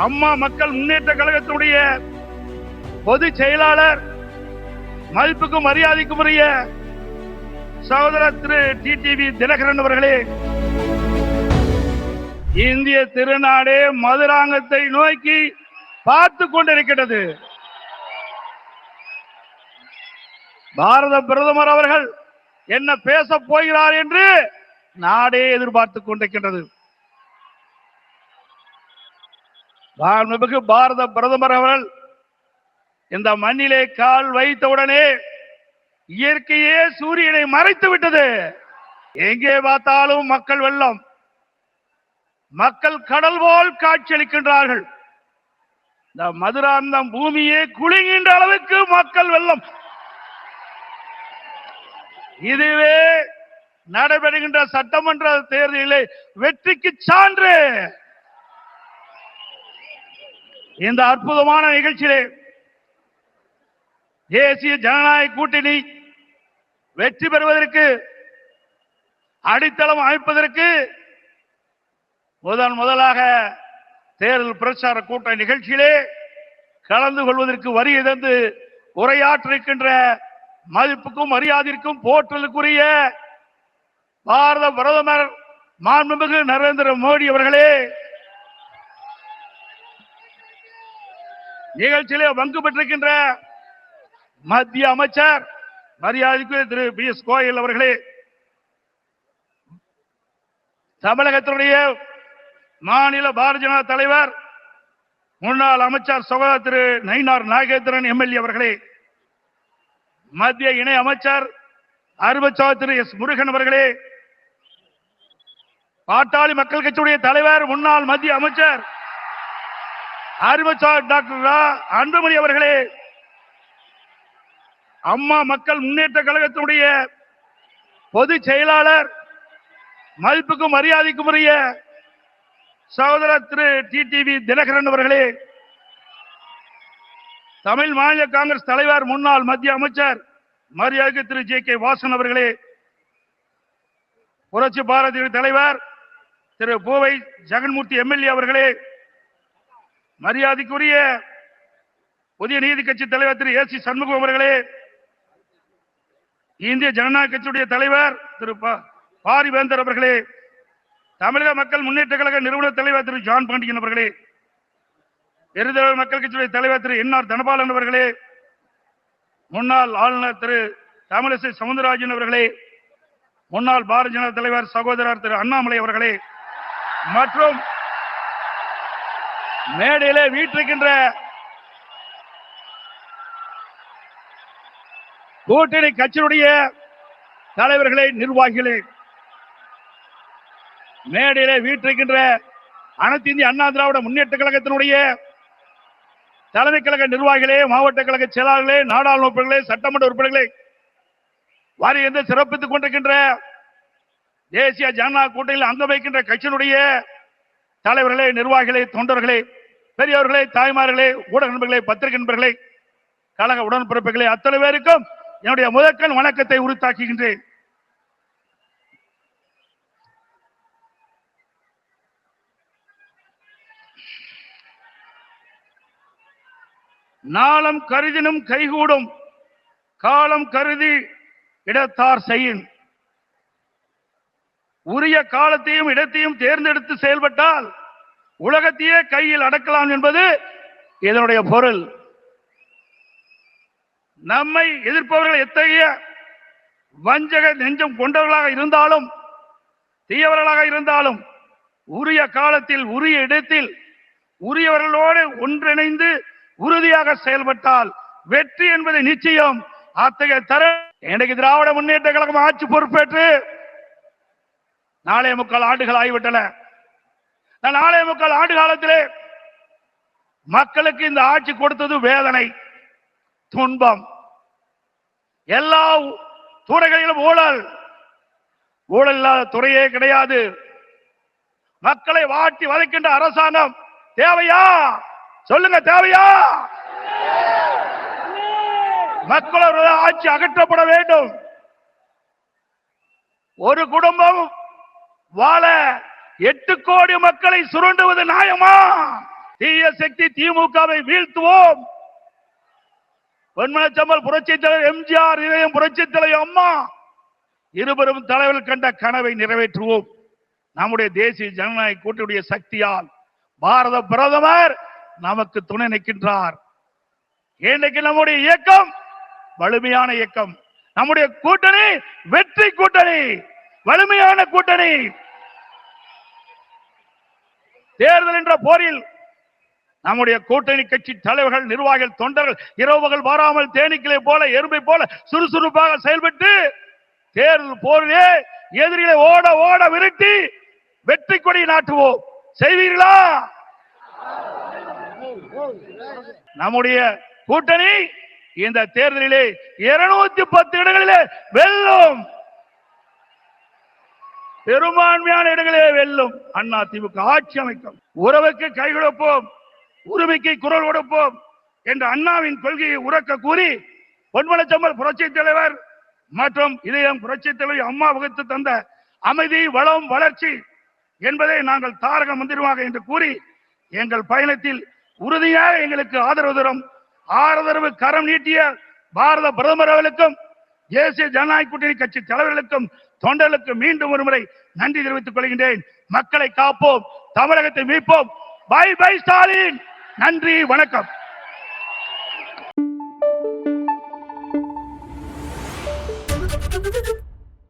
அம்மா மக்கள் முன்னேற்ற கழகத்தினுடைய பொதுச் செயலாளர், மதிப்புக்கும் மரியாதைக்கும் உரிய சகோதரர் திரு டிடிவி தினகரன் அவர்களே, இந்திய திருநாடே மதுராங்கத்தை நோக்கி பார்த்து கொண்டிருக்கிறது. பாரத பிரதமர் அவர்கள் என்ன பேச போகிறார் என்று நாடே எதிர்பார்த்துக் கொண்டிருக்கின்றது. பாரத பிரதமர் அவர்கள் இந்த மண்ணிலே கால் வைத்தவுடனே இயற்கையே சூரியனை மறைத்து விட்டது. எங்கே பார்த்தாலும் மக்கள் வெள்ளம், மக்கள் கடல் போல் காட்சியளிக்கின்றார்கள். இந்த மதுராந்தம் பூமியே குலுங்குகின்ற அளவுக்கு மக்கள் வெள்ளம். இதுவே நடைபெறுகின்ற சட்டமன்ற தேர்தலிலே வெற்றிக்கு சான்று. இந்த அற்புதமான நிகழ்ச்சியிலே தேசிய ஜனநாயக கூட்டணி வெற்றி பெறுவதற்கு, அடித்தளம் அமைப்பதற்கு முதலாக தேர்தல் பிரச்சார கூட்ட நிகழ்ச்சியிலே கலந்து கொள்வதற்கு வருகை தந்து உரையாற்றிருக்கின்ற மதிப்புக்கும் மரியாதைக்கும் போற்றலுக்குரிய பாரத பிரதமர் மாண்புமிகு நரேந்திர மோடி அவர்களே, நிகழ்ச்சியிலே பங்கு பெற்றிருக்கின்ற மத்திய அமைச்சர் மரியாதைக்குரிய திரு பியூஷ் கோயல் அவர்களே, தமிழகத்தினுடைய மாநில பாரதிய ஜனதா தலைவர் முன்னாள் அமைச்சர் சகோதரர் திரு நயினார் நாகேந்திரன் எம்எல்ஏ அவர்களே, மத்திய இணை அமைச்சர் அருமைச்சகோதரர் திரு எஸ் முருகன் அவர்களே, பாட்டாளி மக்கள் கட்சியுடைய தலைவர் முன்னாள் மத்திய அமைச்சர் அருமைச்சகோதரர் டாக்டர் அன்புமணி அவர்களே, அம்மா மக்கள் முன்னேற்ற கழகத்தினுடைய பொதுச் செயலாளர், மதிப்புக்கும் மரியாதைக்கும் உரிய சகோதரர் திரு டிடிவி தினகரன் அவர்களே, தமிழ் மாநில காங்கிரஸ் தலைவர் முன்னாள் மத்திய அமைச்சர் மரியாதைக்கு திரு ஜே கே வாசன் அவர்களே, புரட்சி பாரதிய தலைவர் திரு பூவை ஜெகன்மூர்த்தி எம்எல்ஏ அவர்களே, மரியாதைக்குரிய புதிய நீதி கட்சி தலைவர் திரு ஏசி சண்முகம் அவர்களே, இந்திய ஜனநாயக கட்சியுடைய தலைவர் திரு பாரிவேந்தர் அவர்களே, தமிழக மக்கள் முன்னேற்ற கழக நிறுவன தலைவர் திரு ஜான் பாண்டியன் அவர்களே, எருதவர் மக்கள் கட்சியுடைய தலைவர் திரு என் ஆர் தனபாலன் அவர்களே, முன்னாள் ஆளுநர் திரு தமிழிசை சவுந்தரராஜன் அவர்களே, முன்னாள் பாரதிய ஜனதா தலைவர் சகோதரர் திரு அண்ணாமலை அவர்களே, மற்றும் மேடையிலே வீற்றிருக்கின்ற கூட்டணி கட்சியுடைய தலைவர்களே, நிர்வாகிகளே, மேடையிலே வீற்றிருக்கின்ற அனைத்து இந்திய அண்ணா திராவிட முன்னேற்ற கழகத்தினுடைய தலைமை கழக நிர்வாகிகளே, மாவட்ட கழக செயலாளர்களே, நாடாளுமன்ற உறுப்பினர்களே, சட்டமன்ற உறுப்பினர்களே, வாரி சிறப்பித்துக் கொண்டிருக்கின்ற தேசிய ஜனநாயக கூட்டணியில் அங்க வைக்கின்ற கட்சியினுடைய தலைவர்களே, நிர்வாகிகளே, தொண்டர்களே, பெரியவர்களே, தாய்மார்களே, ஊடக நண்பர்களே, பத்திரிகை நண்பர்களே, கழக உடன்பிறப்புகளே, அத்தனை பேருக்கும் என்னுடைய முதற்கண் வணக்கத்தை உரித்தாக்குகின்றேன். நாளம் கருதினும் கைகூடும், காலம் கருதி இடத்தார் செய்யின். உரிய காலத்தையும் இடத்தையும் தேர்ந்தெடுத்து செயல்பட்டால் உலகத்தையே கையில் அடக்கலாம் என்பது இதனுடைய பொருள். நம்மை எதிர்ப்பவர்கள் எத்தகைய வஞ்சக நெஞ்சம் கொண்டவர்களாக இருந்தாலும், தீயவர்களாக இருந்தாலும், உரிய காலத்தில் உரிய இடத்தில் உரியவர்களோடு ஒன்றிணைந்து உறுதியாக செயல்பட்டால் வெற்றி என்பது நிச்சயம். அத்தகைய தர இன்றைக்கு திராவிட முன்னேற்ற கழகம் ஆட்சி பொறுப்பேற்று 4.25 ஆண்டுகள் ஆகிவிட்டன. 4.25 ஆண்டு காலத்திலே மக்களுக்கு இந்த ஆட்சி கொடுத்தது வேதனை, துன்பம். எல்லா துறைகளிலும் ஊழல், ஊழல் இல்லாத துறையே கிடையாது. மக்களை வாட்டி வதைக்கின்ற அரசாங்கம் தேவையா? சொல்லுங்க, தேவையா? மக்களோட ஆட்சி அகற்றப்பட வேண்டும். ஒரு குடும்பம் வாழ 8 கோடி மக்களை சுரண்டுவது நியாயமா? தீய சக்தி திமுகவை வீழ்த்துவோம். பொன்மனச்செம்மல் புரட்சி தலைவர் எம்ஜிஆர், இதயம் புரட்சி தலைவர் அம்மா இருவரும் தலைவர்கள் கண்ட கனவை நிறைவேற்றுவோம். நம்முடைய தேசிய ஜனநாயக கூட்டணியுடைய சக்தியால் பாரத பிரதமர் நமக்கு துணை நிற்கின்றார். இன்றைக்கு நம்முடைய இயக்கம் வலிமையான இயக்கம், நம்முடைய கூட்டணி வெற்றி கூட்டணி, வலிமையான கூட்டணி. தேர்தல் என்ற போரில் நம்முடைய கூட்டணி கட்சி தலைவர்கள், நிர்வாகிகள், தொண்டர்கள் இரவுகள் வாராமல் தேனீக்களை போல, எறும்பை போல சுறுசுறுப்பாக செயல்பட்டு தேர்தல் போரிலே எதிரிகளை ஓட ஓட விரட்டி வெற்றி கொடி நாட்டுவோம். செய்வீர்களா? நம்முடைய கூட்டணி இந்த தேர்தலிலே 210 இடங்களிலே வெல்லும். பெரும்பான்மையான இடங்களிலே வெல்லும். அண்ணா திமுக ஆட்சி அமைக்கும். உறவுக்கு கை கொடுப்போம், உரிமைக்கு குரல் கொடுப்போம் என்ற அண்ணாவின் கொள்கையை உறக்க கூறி பொன்மனச்செம்மல் புரட்சி தலைவர் மற்றும் இதயம் புரட்சி தலைவர் அம்மா வகுத்து தந்த அமைதி, வளம், வளர்ச்சி என்பதை நாங்கள் தாரக மந்திரமாக என்று கூறி எங்கள் பயணத்தில் உறுதியாக எங்களுக்கு ஆதரவு கரம் நீட்டிய பாரத பிரதமர் அவர்களுக்கும் தேசிய ஜனநாயக கூட்டணி கட்சி தலைவர்களுக்கும் தொண்டர்களுக்கும் மீண்டும் ஒருமுறை நன்றி தெரிவித்துக் கொள்கின்றேன். மக்களை காப்போம், தமிழகத்தை மீட்போம். By by Stalin. நன்றி, வணக்கம்.